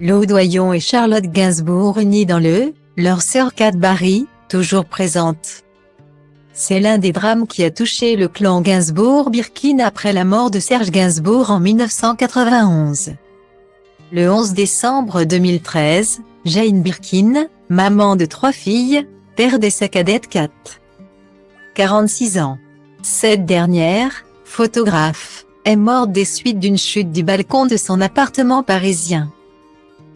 Lou Doyon et Charlotte Gainsbourg unis dans leur sœur Cadbury, toujours présente. C'est l'un des drames qui a touché le clan Gainsbourg-Birkin après la mort de Serge Gainsbourg en 1991. Le 11 décembre 2013, Jane Birkin, maman de 3 filles, perdait sa cadette Kat. 46 ans. Cette dernière, photographe, est morte des suites d'une chute du balcon de son appartement parisien.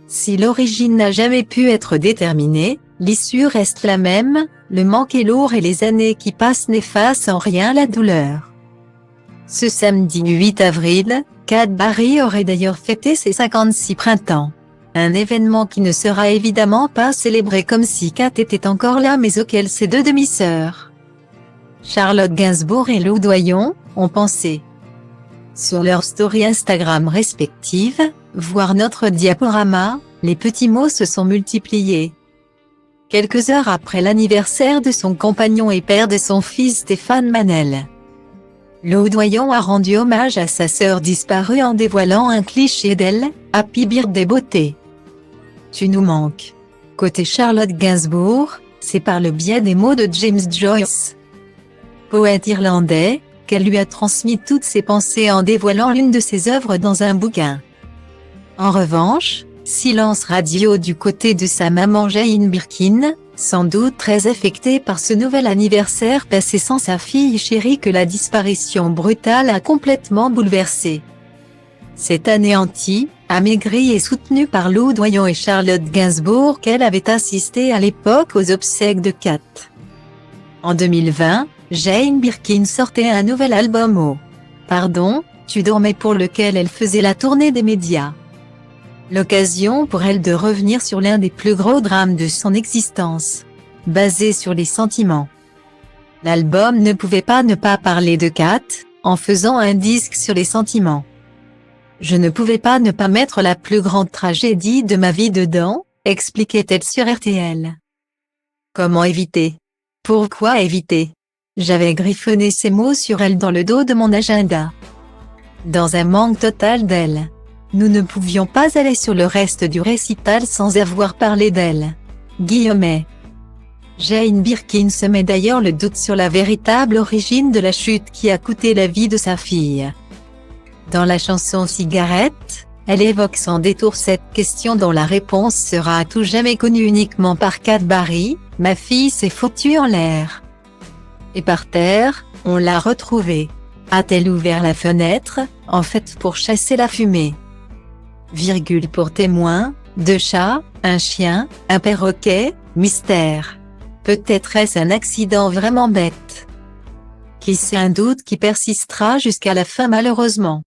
Si l'origine n'a jamais pu être déterminée, l'issue reste la même, le manque est lourd et les années qui passent n'effacent en rien la douleur. Ce samedi 8 avril, Cadbury aurait d'ailleurs fêté ses 56 printemps. Un événement qui ne sera évidemment pas célébré comme si Kat était encore là mais auquel ses deux demi-sœurs, Charlotte Gainsbourg et Lou Doyon, ont pensé. Sur leurs stories Instagram respectives, voir notre diaporama, les petits mots se sont multipliés. Quelques heures après l'anniversaire de son compagnon et père de son fils Stéphane Manel, Lou Doyon a rendu hommage à sa sœur disparue en dévoilant un cliché d'elle, Happy Birthday beauté. Tu nous manques. Côté Charlotte Gainsbourg, c'est par le biais des mots de James Joyce, poète irlandais, qu'elle lui a transmis toutes ses pensées en dévoilant l'une de ses œuvres dans un bouquin. En revanche, silence radio du côté de sa maman Jane Birkin, sans doute très affectée par ce nouvel anniversaire passé sans sa fille chérie que la disparition brutale a complètement bouleversée. Cette anéantie, amaigrie et soutenue par Lou Doyon et Charlotte Gainsbourg qu'elle avait assisté à l'époque aux obsèques de Kat. En 2020, Jane Birkin sortait un nouvel album au Pardon, tu dormais pour lequel elle faisait la tournée des médias. L'occasion pour elle de revenir sur l'un des plus gros drames de son existence, basé sur les sentiments. L'album ne pouvait pas ne pas parler de Kat, en faisant un disque sur les sentiments. Je ne pouvais pas ne pas mettre la plus grande tragédie de ma vie dedans, expliquait-elle sur RTL. Comment éviter? Pourquoi éviter? J'avais griffonné ces mots sur elle dans le dos de mon agenda. Dans un manque total d'elle, nous ne pouvions pas aller sur le reste du récital sans avoir parlé d'elle. Guillemets. Jane Birkin semait d'ailleurs le doute sur la véritable origine de la chute qui a coûté la vie de sa fille. Dans la chanson Cigarette, elle évoque sans détour cette question dont la réponse sera à tout jamais connue uniquement par Cadbury, ma fille s'est foutue en l'air. Et par terre, on l'a retrouvée. A-t-elle ouvert la fenêtre, en fait pour chasser la fumée? Virgule pour témoin, 2 chats, un chien, un perroquet, mystère. Peut-être est-ce un accident vraiment bête? Qui sait, un doute qui persistera jusqu'à la fin malheureusement.